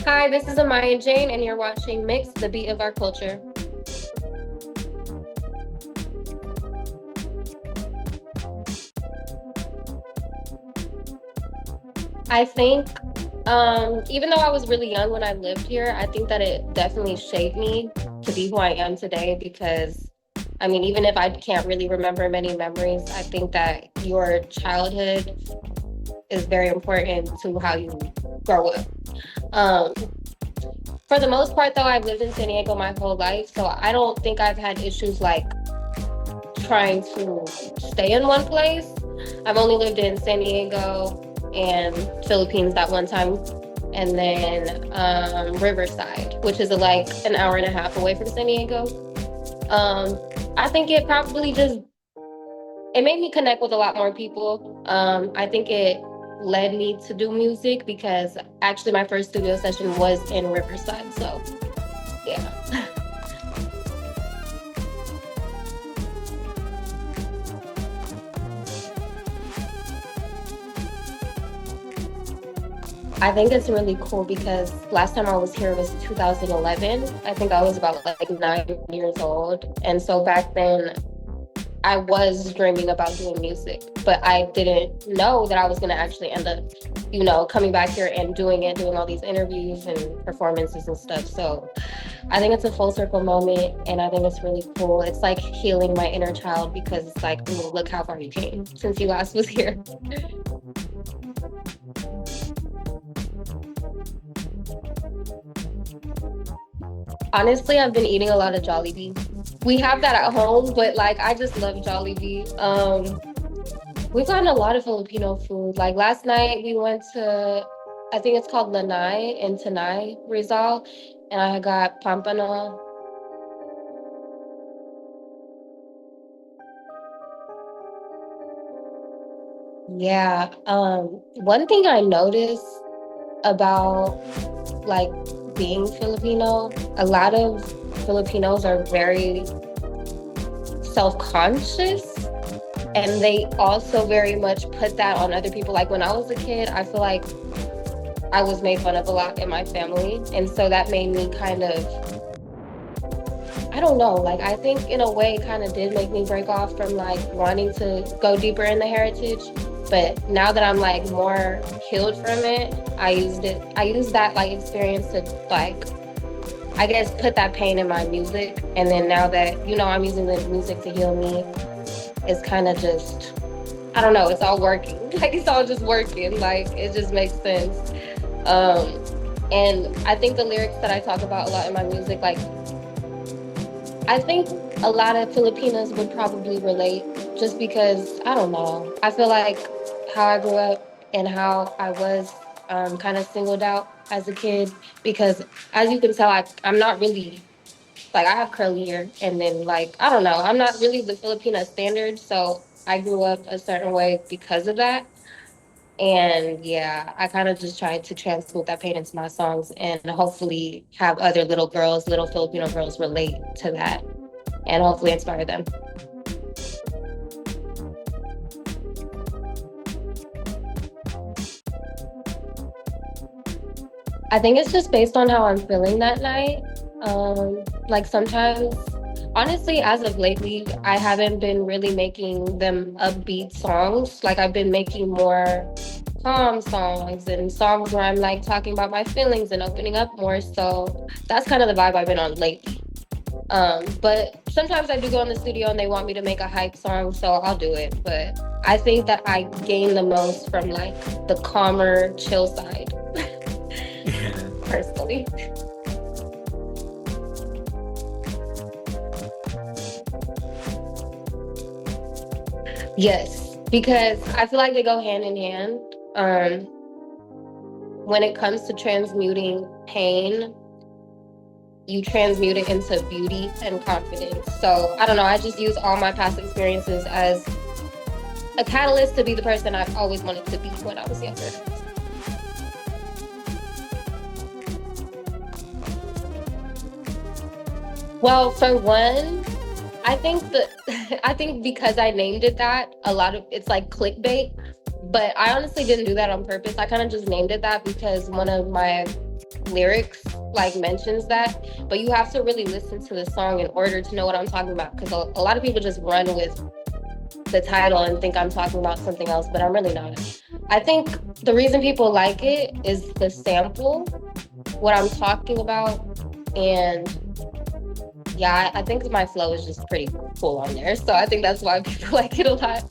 Hi, this is Amayajane, and you're watching Mix, the beat of our culture. I think, even though I was really young when I lived here, I think that it definitely shaped me to be who I am today because, I mean, even if I can't really remember many memories, I think that your childhood is very important to how you grow up. Um, for the most part, though, I've lived in San Diego my whole life, so I don't think I've had issues like trying to stay in one place. I've only lived in San Diego and Philippines that one time, and then Riverside, which is like an hour and a half away from San Diego. Um, I think it probably just it made me connect with a lot more people. I think it led me to do music because actually my first studio session was in Riverside. So yeah. I think it's really cool because last time I was here was 2011. I think I was about like 9 years old. And so back then I was dreaming about doing music, but I didn't know that I was going to actually end up, coming back here and doing it, doing all these interviews and performances and stuff. So I think it's a full circle moment and I think it's really cool. It's like healing my inner child because it's like, ooh, look how far you came since you last was here. Honestly, I've been eating a lot of Jollibee. We have that at home, but like I just love Jollibee. We've gotten a lot of Filipino food. Like last night we went to I think it's called Lanai in Tanay, Rizal, and I got pampano. Yeah. One thing I noticed about like being Filipino, a lot of Filipinos are very self-conscious and they also very much put that on other people. Like when I was a kid, I feel like I was made fun of a lot in my family. And so that made me kind of, I don't know, like I think in a way kind of did make me break off from like wanting to go deeper in the heritage. But now that I'm like more healed from it, I used that like experience to like, I guess put that pain in my music. And then now that, I'm using the music to heal me, it's kind of just, I don't know, it's all working. Like it's all just working. Like it just makes sense. Um, and I think the lyrics that I talk about a lot in my music, like I think a lot of Filipinas would probably relate just because I don't know. I feel like how I grew up and how I was kind of singled out as a kid because as you can tell, I'm not really like I have curly hair and then like I don't know, I'm not really the Filipina standard, so I grew up a certain way because of that. And yeah, I kind of just tried to transmute that pain into my songs and hopefully have other little girls, little Filipino girls relate to that and hopefully inspire them. I think it's just based on how I'm feeling that night. Like sometimes, honestly, as of lately, I haven't been really making them upbeat songs. Like I've been making more calm songs and songs where I'm like talking about my feelings and opening up more. So that's kind of the vibe I've been on lately. But sometimes I do go in the studio and they want me to make a hype song, so I'll do it. But I think that I gain the most from like the calmer, chill side, Yeah. personally. Yes, because I feel like they go hand in hand. When it comes to transmuting pain, you transmute it into beauty and confidence. So I don't know, I just use all my past experiences as a catalyst to be the person I've always wanted to be when I was younger. Well, for one, I think that I think because I named it that, a lot of it's like clickbait. But I honestly didn't do that on purpose. I kind of just named it that because one of my lyrics like mentions that, but you have to really listen to the song in order to know what I'm talking about. Because a lot of people just run with the title and think I'm talking about something else, but I'm really not. I think the reason people like it is the sample, what I'm talking about, and yeah, I think my flow is just pretty cool on there. So I think that's why people like it a lot.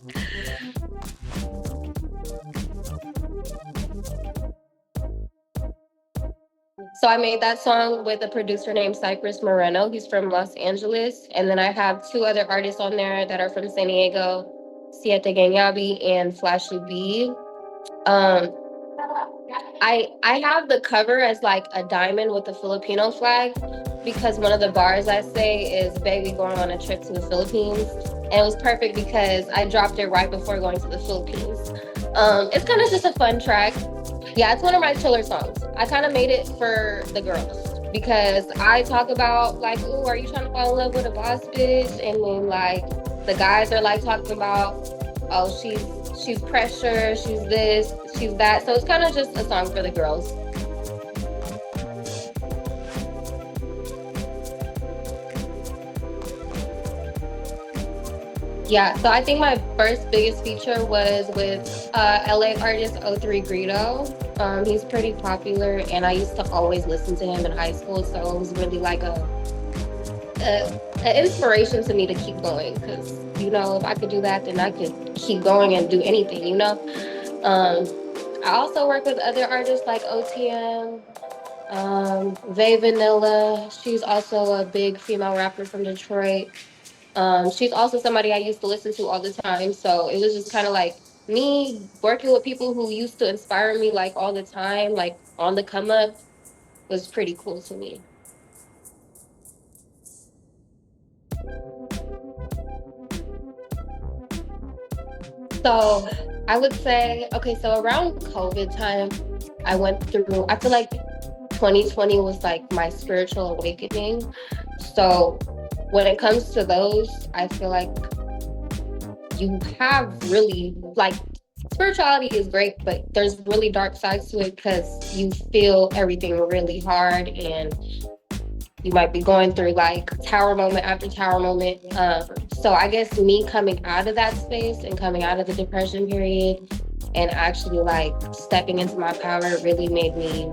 So I made that song with a producer named Cypress Moreno. He's from Los Angeles. And then I have two other artists on there that are from San Diego, Siete Ganyabi and Flashy B. Um, I have the cover as like a diamond with a Filipino flag because one of the bars I say is "Baby going on a trip to the Philippines," and it was perfect because I dropped it right before going to the Philippines. It's kind of just a fun track. Yeah, it's one of my chiller songs. I kind of made it for the girls because I talk about like, "Ooh, are you trying to fall in love with a boss bitch?" And then like the guys are like talking about, "Oh, she's pressure, she's this, she's that." So it's kind of just a song for the girls. Yeah, so I think my first biggest feature was with LA artist O3 Greedo. He's pretty popular, and I used to always listen to him in high school, so it was really like a inspiration to me to keep going. Because if I could do that, then I could keep going and do anything. Um, I also work with other artists like OTM, Vay Vanilla. She's also a big female rapper from Detroit. She's also somebody I used to listen to all the time. So it was just kind of like me working with people who used to inspire me like all the time, like on the come up, was pretty cool to me. So I would say, okay, so around COVID time, I feel like 2020 was like my spiritual awakening. So when it comes to those, I feel like you have really like spirituality is great, but there's really dark sides to it because you feel everything really hard and you might be going through like tower moment after tower moment. So I guess me coming out of that space and coming out of the depression period and actually like stepping into my power really made me,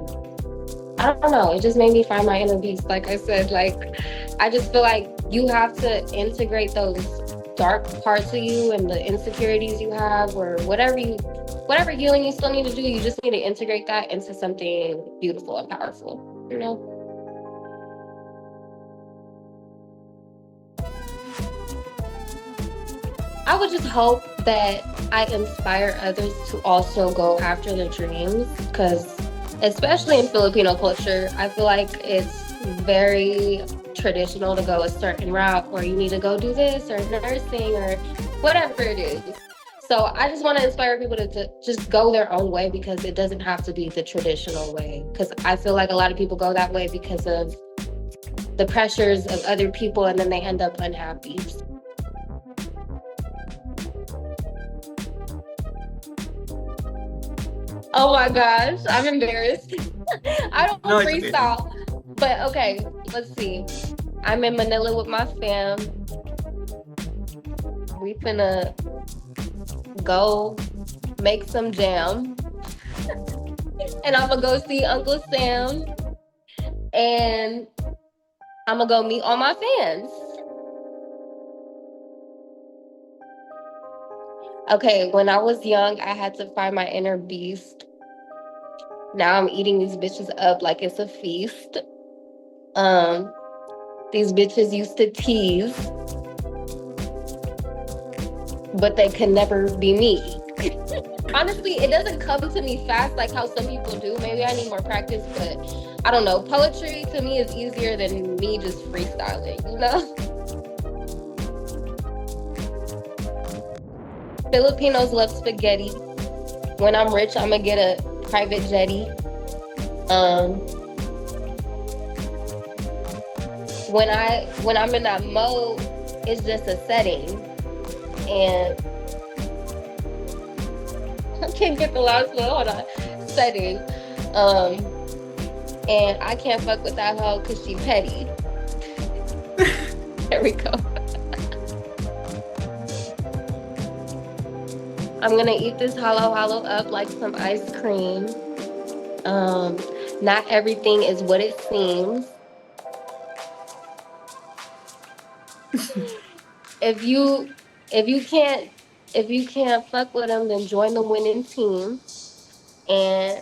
I don't know, it just made me find my inner peace. Like I said, like I just feel like you have to integrate those dark parts of you and the insecurities you have or whatever healing you still need to do, you just need to integrate that into something beautiful and powerful. I would just hope that I inspire others to also go after their dreams because, especially in Filipino culture, I feel like it's very traditional to go a certain route or you need to go do this or nursing or whatever it is. So I just want to inspire people to just go their own way because it doesn't have to be the traditional way. Because I feel like a lot of people go that way because of the pressures of other people and then they end up unhappy. Oh my gosh, I'm embarrassed. I don't No, it's okay. freestyle. But okay, let's see. I'm in Manila with my fam. We finna go make some jam. And I'm gonna go see Uncle Sam. And I'm gonna go meet all my fans. Okay, when I was young, I had to find my inner beast. Now I'm eating these bitches up like it's a feast. Um, these bitches used to tease, but they can never be me. Honestly, it doesn't come to me fast like how some people do. Maybe I need more practice, but I don't know. Poetry to me is easier than me just freestyling. Filipinos love spaghetti. When I'm rich, I'm gonna get a private jetty. Um, when I'm in that mode, it's just a setting, and I can't get the last one. Hold on, setting. Um, And I can't fuck with that hoe because she petty. There we go. I'm gonna eat this hollow up like some ice cream. Um, Not everything is what it seems. If you if you can't if you can't fuck with them, then join the winning team. And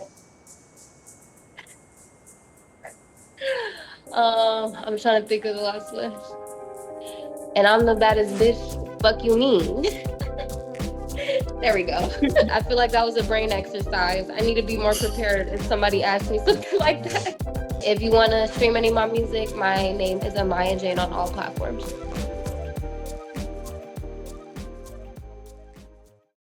I'm trying to think of the last one. And I'm the baddest bitch. Fuck you mean? There we go. I feel like that was a brain exercise. I need to be more prepared if somebody asks me something like that. If you want to stream any of my music, my name is Amayajane on all platforms.